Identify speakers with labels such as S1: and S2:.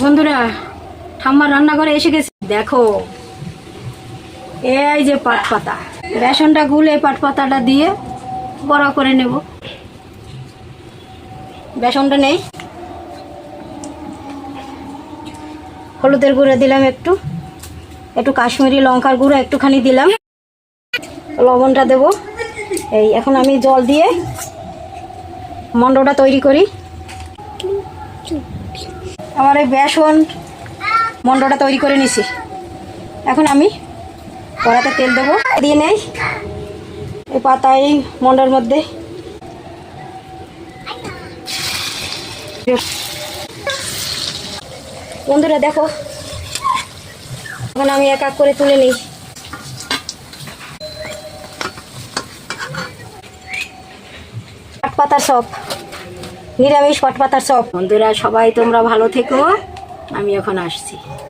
S1: বন্ধুরা, ঠাম্মার রান্নাঘরে এসে গেছে। দেখো, এই যে পাট পাতা, বেসনটা গুলে পাট পাতাটা দিয়ে বড়া করে নেব। বেসনটা নেই, হলুদের গুঁড়ো দিলাম, একটু একটু কাশ্মীরি লঙ্কার গুঁড়ো একটুখানি দিলাম, লবণটা দেব। এই এখন আমি জল দিয়ে মন্ডটা তৈরি করি। আমার এই বেসন মন্ডটা তৈরি করে নিছি। এখন আমি কড়াতে তেল দেবো, দিয়ে নেই এই পাতায় মন্ডার মধ্যে। বন্ধুরা দেখো, এখন আমি এক এক করে তুলে নিই। পাট পাতার চপ, নিরামিষ পাট পাতার চপ। বন্ধুরা সবাই তোমরা ভালো থেকো, আমি এখন আসছি।